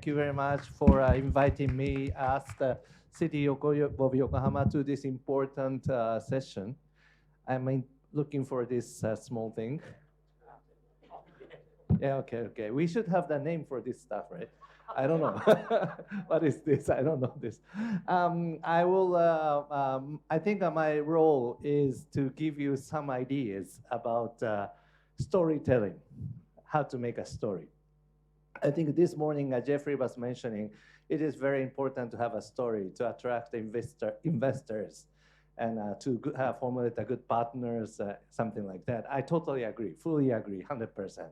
Thank you very much for inviting me as the city of Yokohama to this important session. I'm looking for this small thing. Yeah, okay. We should have the name for this stuff, right? I don't know. What is this? I don't know this. I think my role is to give you some ideas about storytelling, how to make a story. I think this morning, Jeffrey was mentioning, it is very important to have a story to attract investors and to formulate a good partners, something like that. I totally agree, fully agree, 100%.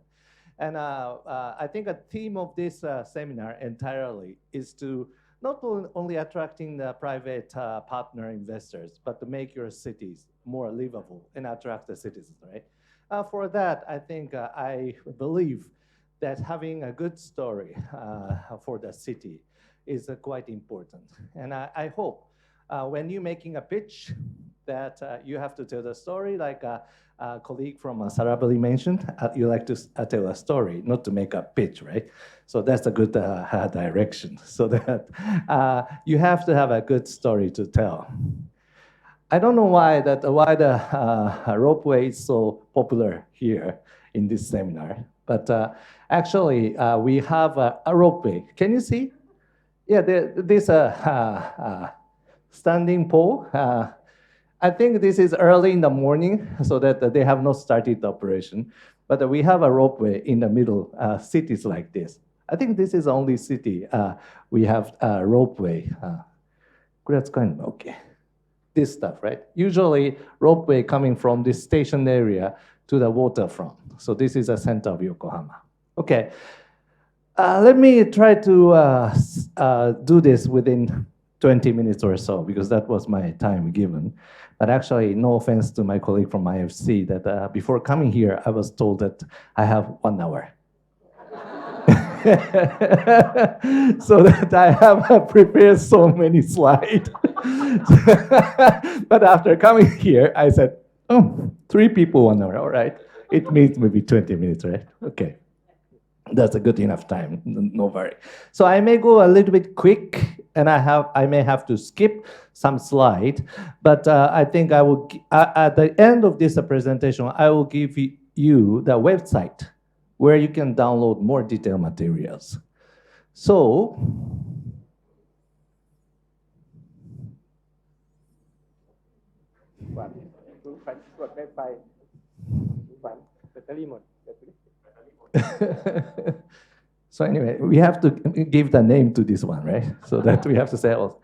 And I think a theme of this seminar entirely is to not only attracting the private partner investors, but to make your cities more livable and attract the citizens, right? For that, I think I believe that having a good story for the city is quite important. And I hope when you're making a pitch that you have to tell the story like a colleague from Sarabali mentioned, you like to tell a story, not to make a pitch, right? So that's a good direction, so that you have to have a good story to tell. I don't know why the ropeway is so popular here in this seminar, but actually we have a ropeway. Can you see? Yeah, this standing pole. I think this is early in the morning, so that they have not started the operation. But we have a ropeway in the middle, cities like this. I think this is the only city we have a ropeway. That's kind of okay. This stuff, right? Usually ropeway coming from this station area to the waterfront. So this is the center of Yokohama. Okay, let me try to do this within 20 minutes or so, because that was my time given. But actually, no offense to my colleague from IFC, that before coming here, I was told that I have 1 hour. So that I have prepared so many slides. But after coming here, I said, oh, 3 people 1 hour, all right. It means maybe 20 minutes, right? Okay. That's a good enough time, no worry. So I may go a little bit quick, and I may have to skip some slide, but I think I will, at the end of this presentation, I will give you the website where you can download more detailed materials. So, so anyway, we have to give the name to this one, right? So that we have to say, oh,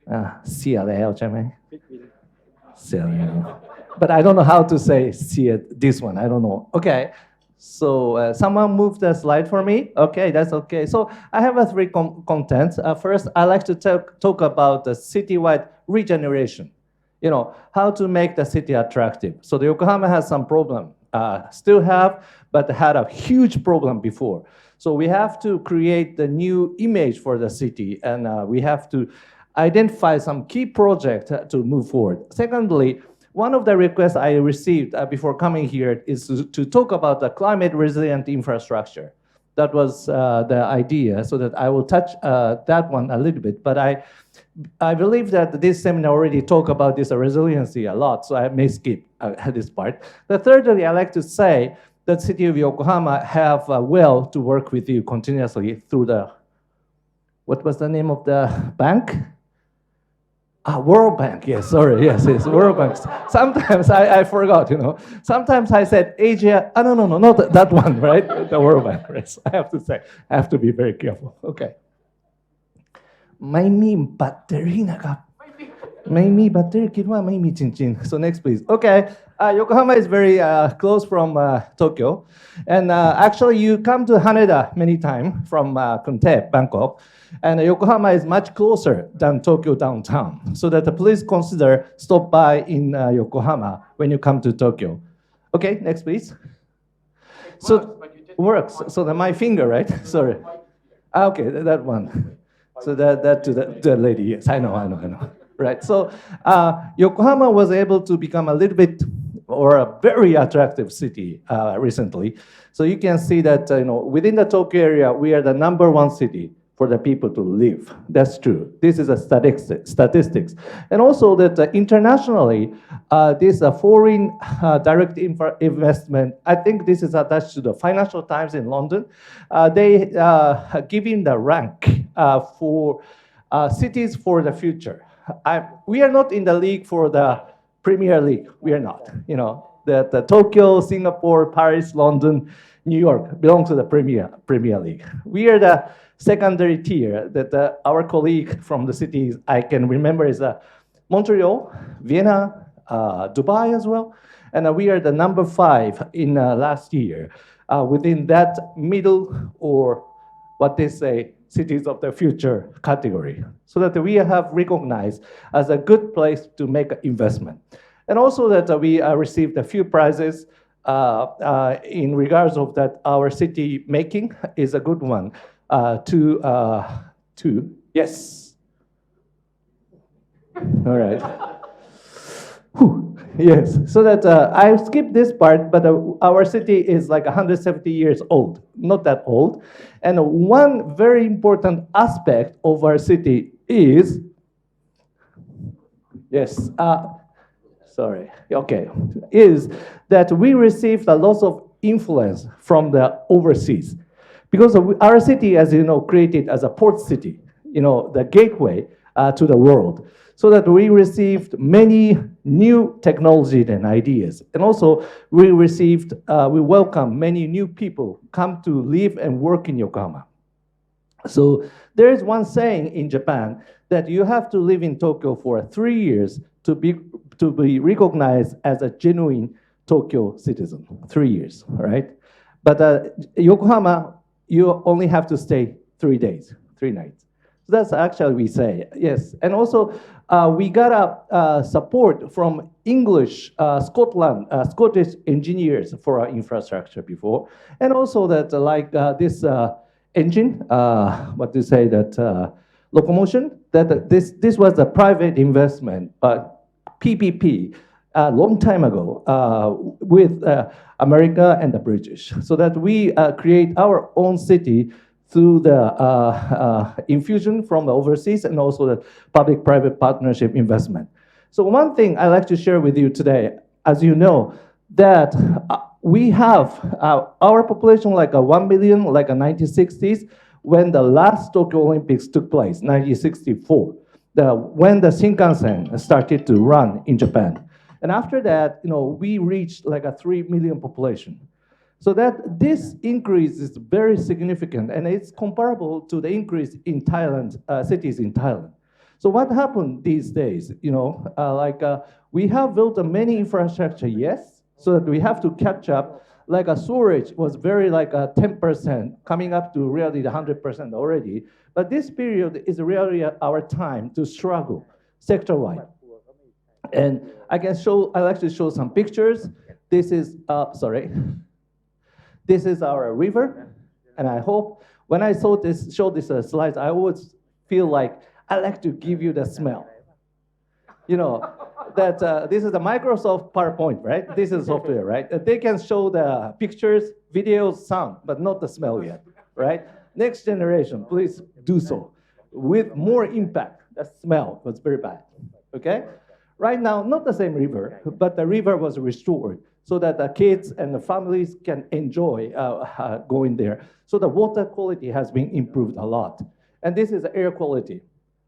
CLL, CLL. But I don't know how to say this one. I don't know. Okay. So someone move the slide for me. Okay, that's okay. So I have 3 contents. First, I like to talk about the citywide regeneration. You know, how to make the city attractive. So the Yokohama has some problem, still have, but had a huge problem before. So we have to create the new image for the city, and we have to identify some key projects to move forward. Secondly, one of the requests I received before coming here is to talk about the climate resilient infrastructure. That was the idea, so that I will touch that one a little bit. But I believe that this seminar already talked about this resiliency a lot, so I may skip this part. Thirdly, I like to say that city of Yokohama have a will to work with you continuously through the, what was the name of the bank? World Bank, yes, sorry, yes, it's World Bank. Sometimes I forgot, you know. Sometimes I said Asia, no, not that one, right? The World Bank, right? I have to say, I have to be very careful. Okay. ไม่มีแบตเตอรี่นะครับไม่มีแบตเตอรี่คิดว่าไม่มีจริงๆ So next please. Okay, Yokohama is very close from Tokyo, and actually you come to Haneda many times from Kuntep, Bangkok, and Yokohama is much closer than Tokyo downtown. So that please consider stop by in Yokohama when you come to Tokyo. Okay, next please. So works. So my finger, right? Sorry. Okay, that one. So that to the lady, yes, I know. Right, so Yokohama was able to become a little bit, or a very attractive city recently. So you can see that, within the Tokyo area, we are the #1 city for the people to live. That's true. This is a statistics. And also that internationally, this foreign direct investment, I think this is attached to the Financial Times in London. They giving the rank for cities for the future. We are not in the league for the Premier League. We are not. You know, the Tokyo, Singapore, Paris, London, New York belong to the Premier League. We are the secondary tier that our colleague from the cities I can remember is Montreal, Vienna, Dubai as well. And we are the number 5 in last year within that middle or what they say, cities of the future category. So that we have recognized as a good place to make investment. And also that we received a few prizes in regards of that our city making is a good one. Yes. All right. Whew. Yes. So that I skipped this part, but our city is like 170 years old, not that old. And one very important aspect of our city is, yes, is that we received a lot of influence from the overseas. Because our city, as you know, created as a port city, you know, the gateway to the world, so that we received many new technology and ideas. And also we welcome many new people come to live and work in Yokohama. So there is one saying in Japan that you have to live in Tokyo for 3 years to be recognized as a genuine Tokyo citizen, 3 years, right? But Yokohama, you only have to stay 3 days, 3 nights. So that's actually we say, yes. And also we got support from English, Scottish engineers for our infrastructure before. And also that this engine, what to say, that locomotion, that this was a private investment, PPP, a long time ago with America and the British, so that we create our own city through the infusion from the overseas and also the public-private partnership investment. So one thing I'd like to share with you today, as you know, that we have our population like 1 million, like a 1960s, when the last Tokyo Olympics took place, 1964, when the Shinkansen started to run in Japan. And after that, you know, we reached like a 3 million population. So that this increase is very significant, and it's comparable to the increase in Thailand, cities in Thailand. So what happened these days, you know, we have built many infrastructure, yes, so that we have to catch up. Like a storage was very like a 10%, coming up to really the 100% already. But this period is really our time to struggle sector-wide. And I'd like to show some pictures. This is, This is our river. And I hope when I show this slides, I always feel like I like to give you the smell. You know, that this is the Microsoft PowerPoint, right? This is software, right? They can show the pictures, videos, sound, but not the smell yet, right? Next generation, please do so with more impact. The smell was very bad, okay? Right now, not the same river, but the river was restored so that the kids and the families can enjoy going there. So the water quality has been improved a lot. And this is air quality.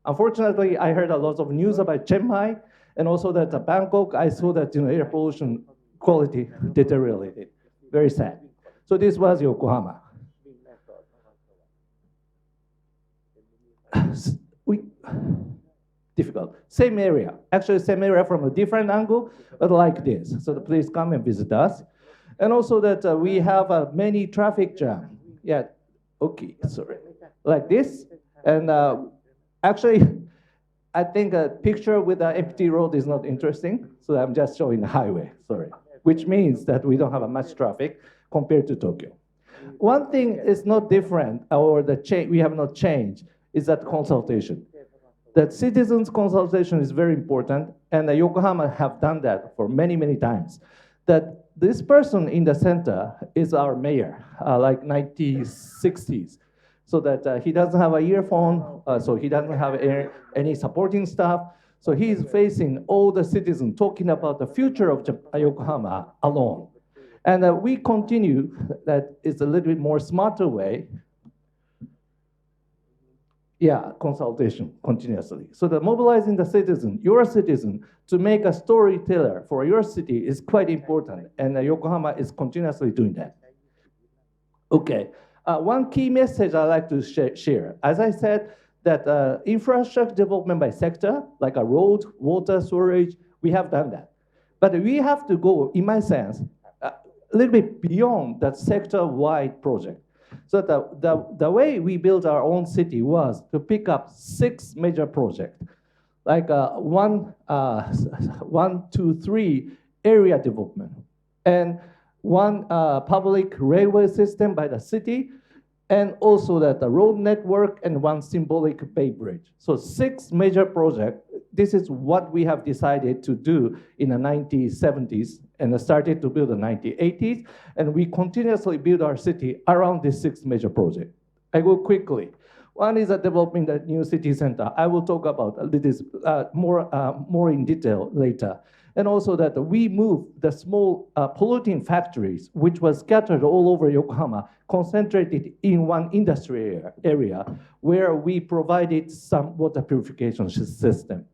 Unfortunately, I heard a lot of news about Chiang Mai, and also that Bangkok, I saw that air pollution quality deteriorated. Very sad. So this was Yokohama. Difficult. Same area. Actually, same area from a different angle, but like this. So please come and visit us. And also that we have many traffic jam. Yeah, okay, sorry. Like this. And actually, I think a picture with an empty road is not interesting. So I'm just showing the highway, sorry. Which means that we don't have much traffic compared to Tokyo. One thing is not different, or we have not changed, is that consultation. That citizens consultation is very important, and Yokohama have done that for many, many times. That this person in the center is our mayor, like 1960s. so that he doesn't have an earphone, so he doesn't have any supporting staff. So he's facing all the citizens talking about the future of Yokohama alone. And we continue that it's a little bit more smarter way. Yeah, consultation continuously. So that mobilizing the citizen, your citizen, to make a storyteller for your city is quite important. And Yokohama is continuously doing that. Okay, one key message I'd like to share. As I said, that infrastructure development by sector, like a road, water, storage, we have done that. But we have to go, in my sense, a little bit beyond that sector-wide project. So the way we built our own city was to pick up 6 major projects, like 1, 2, 3 area development, and 1 public railway system by the city, and also that the road network and 1 symbolic bay bridge. So 6 major projects. This is what we have decided to do in the 1970s and started to build in the 1980s. And we continuously build our city around these 6 major projects. I go quickly. One is developing the new city center. I will talk about this more in detail later. And also that we moved the small polluting factories, which was scattered all over Yokohama, concentrated in 1 industry area where we provided some water purification system.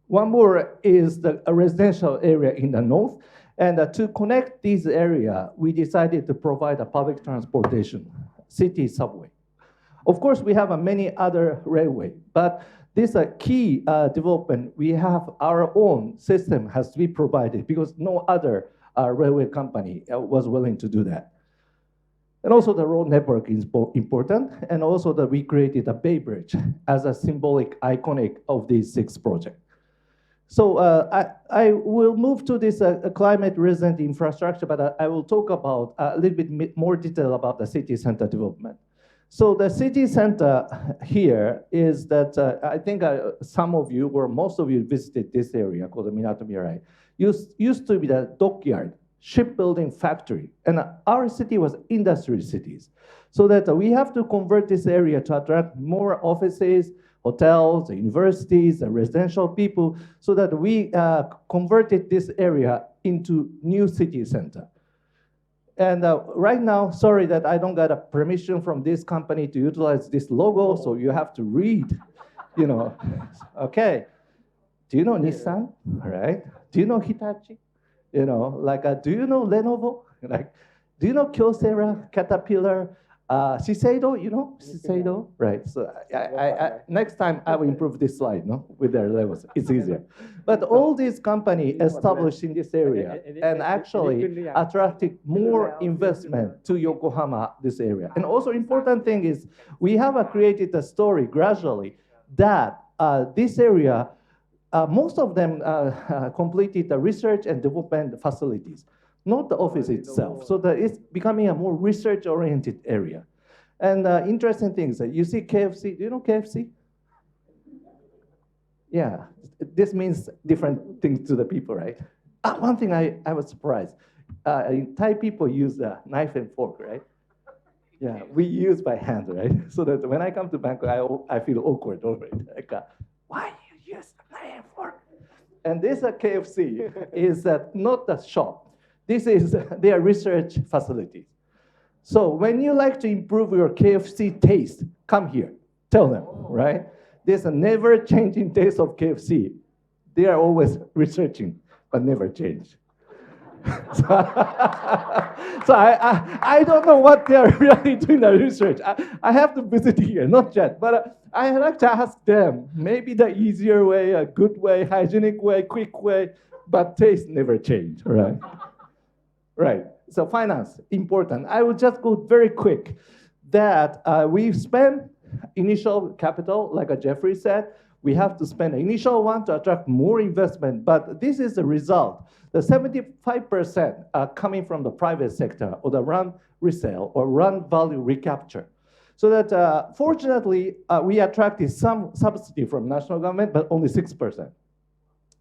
One more is the residential area in the north. And to connect this area, we decided to provide a public transportation, city subway. Of course, we have many other railway, but this is a key development. We have our own system has to be provided because no other railway company was willing to do that. And also the road network is important. And also that we created a Bay Bridge as a symbolic, iconic of these 6 projects. So I will move to this climate resilient infrastructure, but I will talk about a little bit more detail about the city center development. So the city center here is that I think some of you or most of you visited this area called the Minato Mirai. Used to be the dockyard, shipbuilding factory, and our city was industry cities. So that we have to convert this area to attract more offices, hotels, universities, residential people, so that we converted this area into new city center. And right now, sorry that I don't get a permission from this company to utilize this logo, so you have to read, Okay, do you know Nissan, right? Do you know Hitachi? Do you know Lenovo? Do you know Kyocera, Caterpillar, Shiseido, Shiseido? Right, so next time I will improve this slide, with their levels, it's easier. But all these companies established in this area and actually attracted more investment to Yokohama, this area. And also important thing is we have created a story gradually that this area, most of them completed the research and development facilities, not the office itself. So that it's becoming a more research-oriented area. And interesting things, you see KFC, do you know KFC? Yeah, this means different things to the people, right? One thing I was surprised, Thai people use a knife and fork, right? Yeah, we use by hand, right? So that when I come to Bangkok, I feel awkward over it. Like, why you use a knife and fork? And this KFC is not the shop. This is their research facilities. So when you like to improve your KFC taste, come here, tell them, right? There's a never changing taste of KFC. They are always researching, but never change. So I don't know what they are really doing the research. I have to visit here, not yet, but I like to ask them, maybe the easier way, a good way, hygienic way, quick way, but taste never change, right? Right, so finance, important. I will just go very quick that we spend initial capital, like Jeffrey said, we have to spend the initial one to attract more investment, but this is the result. The 75% are coming from the private sector or the run resale or run value recapture. So that fortunately, we attracted some subsidy from national government, but only 6%.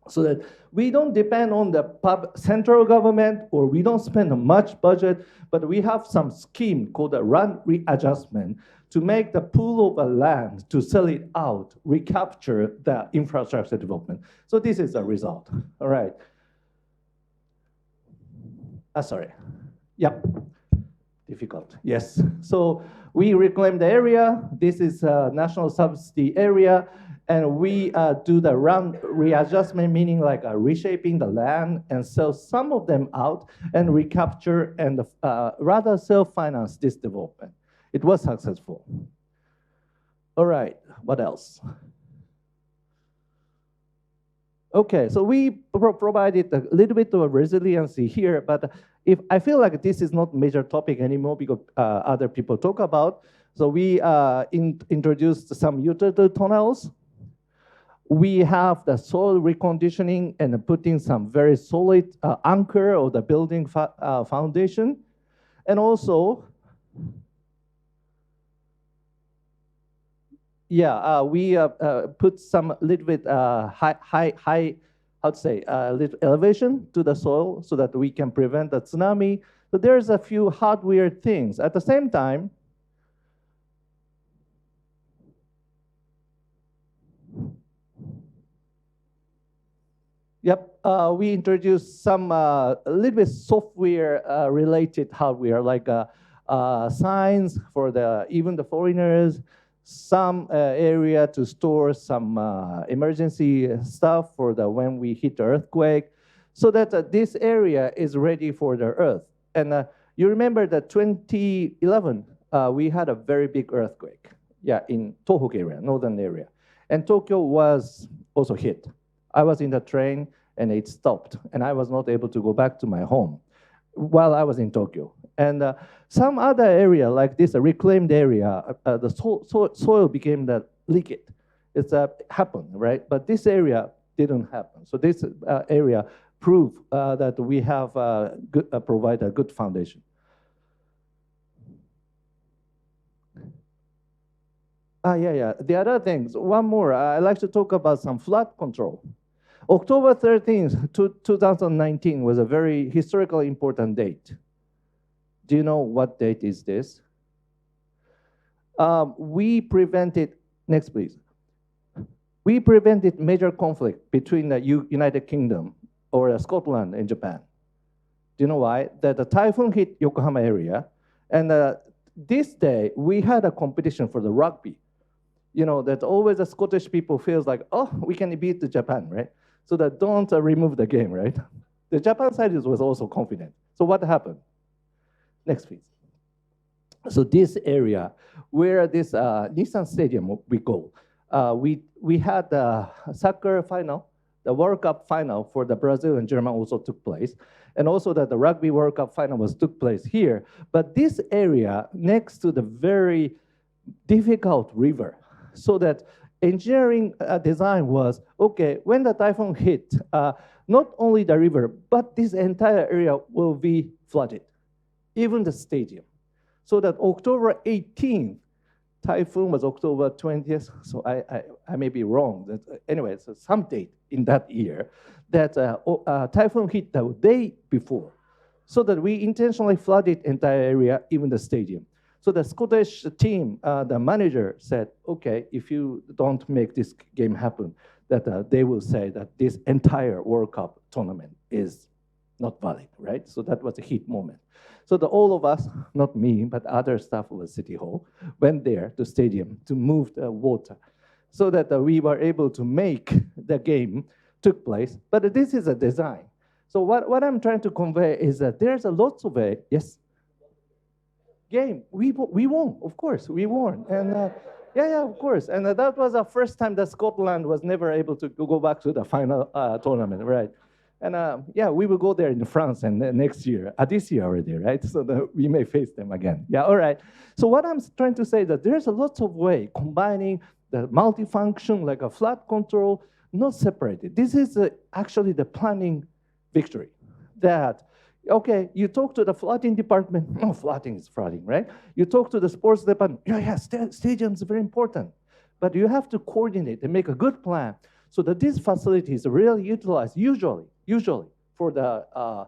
so that we don't depend on the central government or we don't spend much budget, but we have some scheme called a run readjustment to make the pool of land to sell it out, recapture the infrastructure development. So this is the result. All right. Sorry. Yep. Difficult. Yes. So we reclaim the area. This is a national subsidy area. And we do the run readjustment, meaning like reshaping the land and sell some of them out and recapture and rather self-finance this development. It was successful. All right, what else? Okay, so we provided a little bit of resiliency here, but if I feel like this is not major topic anymore because other people talk about, so we introduced some utility tunnels. We have the soil reconditioning and putting some very solid anchor or the building foundation. And also, we put some little bit high, how to say, little elevation to the soil so that we can prevent the tsunami. So there's a few hardware things. At the same time, we introduced some a little bit software related hardware like signs for even the foreigners, some area to store some emergency stuff for when we hit the earthquake, so that this area is ready for the earth. And you remember that 2011 we had a very big earthquake, in Tohoku area, northern area, and Tokyo was also hit. I was in the train and it stopped, and I was not able to go back to my home while I was in Tokyo. And some other area like this, a reclaimed area, the soil became the liquid. It's happened, right? But this area didn't happen. So this area proved that we have provide a good foundation. The other things, one more, I like to talk about some flood control. October 13th, 2019 was a very historically important date. Do you know what date is this? We prevented, next please. We prevented major conflict between the United Kingdom or Scotland and Japan. Do you know why? That the typhoon hit Yokohama area, and this day we had a competition for the rugby. You know, that always the Scottish people feels like, oh, we can beat the Japan, right? So that don't remove the game, right? The Japan side was also confident. So what happened? Next, please. So this area where this Nissan Stadium we go, we had the soccer final, the World Cup final for the Brazil and Germany also took place, and also that the rugby World Cup final took place here. But this area next to the very difficult river, so that engineering design was, okay, when the typhoon hit, not only the river, but this entire area will be flooded, even the stadium. So that October 18th, typhoon was October 20th, so I may be wrong. Anyway, so some date in that year that typhoon hit the day before, so that we intentionally flooded entire area, even the stadium. So the Scottish team, the manager said, okay, if you don't make this game happen, that they will say that this entire World Cup tournament is not valid, right? So that was a heat moment. So all of us, not me, but other staff of the City Hall, went there to stadium to move the water so that we were able to make the game took place. But this is a design. So what I'm trying to convey is that there's a lots of a, yes? Game. We won, of course, we won. And of course. And that was the first time that Scotland was never able to go back to the final tournament, right? And we will go there in France and next year, this year already, right? So that we may face them again. Yeah, all right. So what I'm trying to say is that there's a lot of way combining the multifunction like a flood control, not separated. This is actually the planning victory that, okay, you talk to the flooding department, flooding is flooding, right? You talk to the sports department, stadiums are very important. But you have to coordinate and make a good plan So that these facilities are really utilized usually for the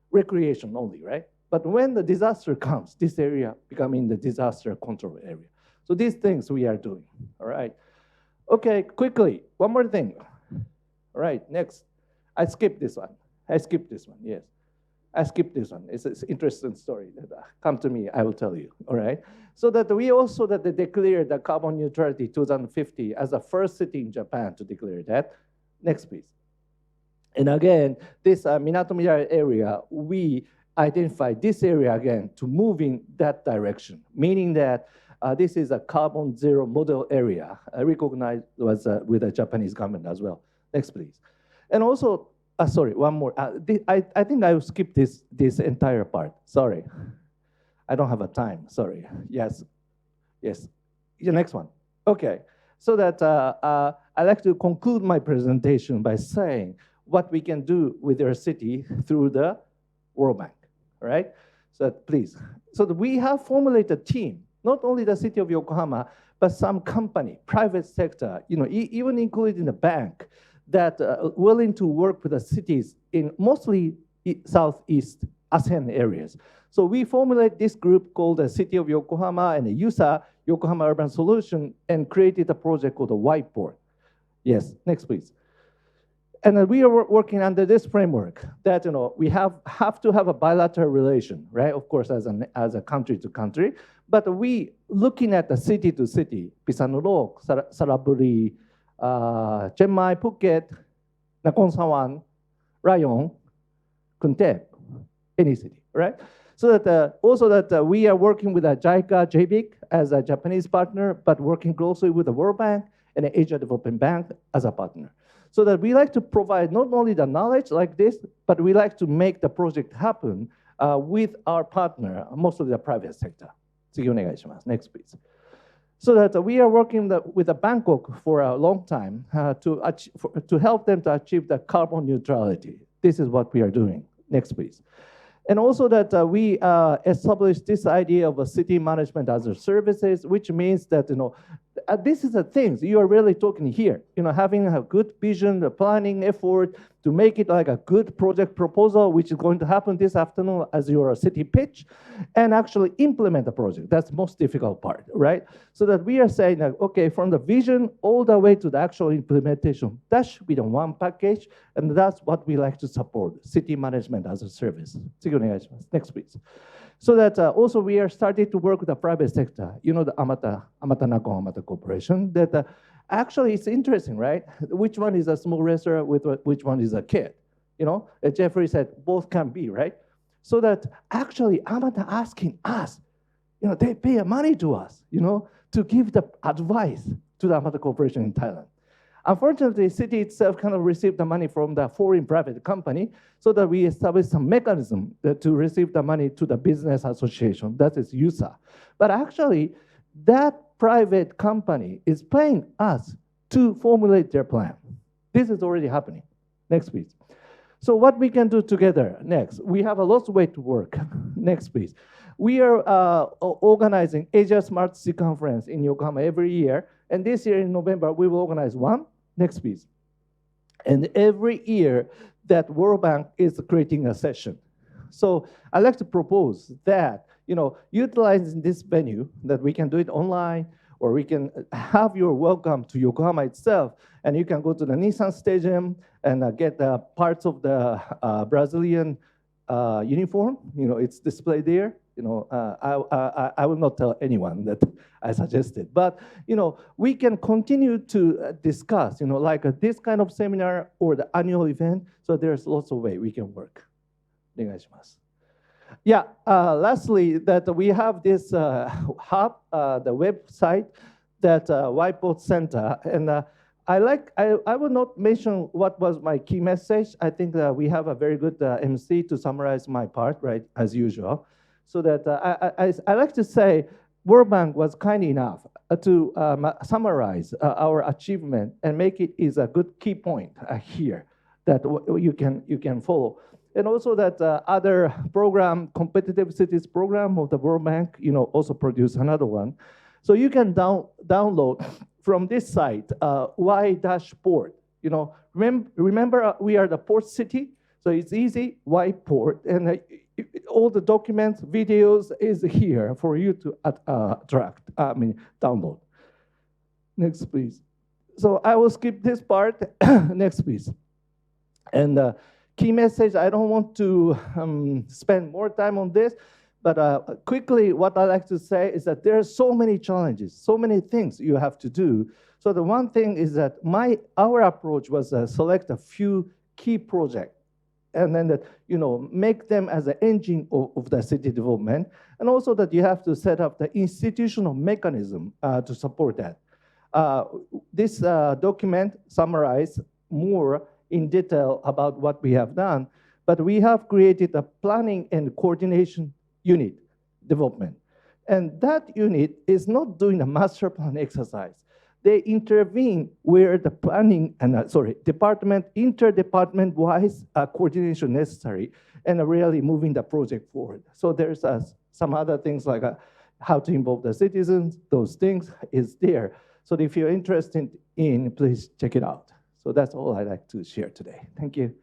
recreation only, right? But when the disaster comes, this area becoming the disaster control area. So these things we are doing, all right? Okay, quickly, one more thing. All right, next. I skipped this one, yes. I skipped this one. It's an interesting story that come to me, I will tell you, all right? So that we also declared the carbon neutrality 2050 as the first city in Japan to declare that. Next, please. And again, this Minato-Mirai area, we identified this area again to move in that direction, meaning that this is a carbon zero model area, recognized was with the Japanese government as well. Next, please. And also, sorry, one more. I think I will skip this entire part. Sorry. I don't have a time. Sorry. Yes. The next one. Okay. So that I'd like to conclude my presentation by saying what we can do with our city through the World Bank. All right? So please. So that we have formulated a team, not only the city of Yokohama, but some company, private sector, even including the bank, that willing to work with the cities in mostly Southeast ASEAN areas. So we formulate this group called the City of Yokohama and the YUSA, Yokohama Urban Solution, and created a project called the Whiteboard. Yes, next please. And we are working under this framework that we have to have a bilateral relation, right? Of course, as a country to country, but we looking at the city to city, Pisanulok, Saraburi, Chiang Mai, Phuket, Nakhon Sawan, Rayong, Kuntep, any city, right? So that also that we are working with JICA, JBIC as a Japanese partner, but working closely with the World Bank and the Asia Development Bank as a partner. So that we like to provide not only the knowledge like this, but we like to make the project happen with our partner, mostly the private sector. Next, please. So that we are working with Bangkok for a long time to help them to achieve the carbon neutrality. This is what we are doing. Next, please. And also that we established this idea of a city management as a services, which means that, this is the things you are really talking here, having a good vision, a planning effort to make it like a good project proposal, which is going to happen this afternoon as your city pitch, and actually implement the project. That's the most difficult part, right? So that we are saying that, okay, from the vision all the way to the actual implementation, that should be the one package, and that's what we like to support, city management as a service. Next, please. So that also we are starting to work with the private sector, the Amata Corporation, that actually it's interesting, right? Which one is a small restaurant, with which one is a kid? Jeffrey said both can be, right? So that actually Amata asking us, they pay money to us, to give the advice to the Amata Corporation in Thailand. Unfortunately, the city itself kind of received the money from the foreign private company, so that we established some mechanism to receive the money to the business association, that is USA. But actually, that private company is paying us to formulate their plan. This is already happening. Next, please. So what we can do together next, we have a lot of way to work. Next, please. We are organizing Asia Smart City Conference in Yokohama every year, and this year in November, we will organize one. Next, please. And every year, that World Bank is creating a session. So I'd like to propose that, utilizing this venue, that we can do it online, or we can have your welcome to Yokohama itself, and you can go to the Nissan Stadium and get parts of the Brazilian uniform. It's displayed there. I will not tell anyone that I suggested, but we can continue to discuss, like this kind of seminar or the annual event. So there's lots of ways we can work. Yeah. Lastly, that we have this hub, the website, that Whiteboard Center, and I will not mention what was my key message. I think that we have a very good MC to summarize my part, right, as usual. So that I like to say, World Bank was kind enough to summarize our achievement and make it is a good key point here that you can follow. And also that other program, Competitive Cities program of the World Bank, also produce another one. So you can download from this site, Y-board, remember we are the port city, so it's easy, white port, and all the documents, videos is here for you to download. Next, please. So I will skip this part. Next, please. And key message, I don't want to spend more time on this, but quickly, what I like to say is that there are so many challenges, so many things you have to do. So the one thing is that our approach was select a few key projects, and then that make them as an engine of the city development, and also that you have to set up the institutional mechanism to support that. This document summarizes more in detail about what we have done, but we have created a planning and coordination unit development. And that unit is not doing a master plan exercise. They intervene where the planning and, interdepartment-wise coordination necessary and really moving the project forward. So there's some other things like how to involve the citizens, those things is there. So if you're interested in, please check it out. So that's all I'd like to share today. Thank you.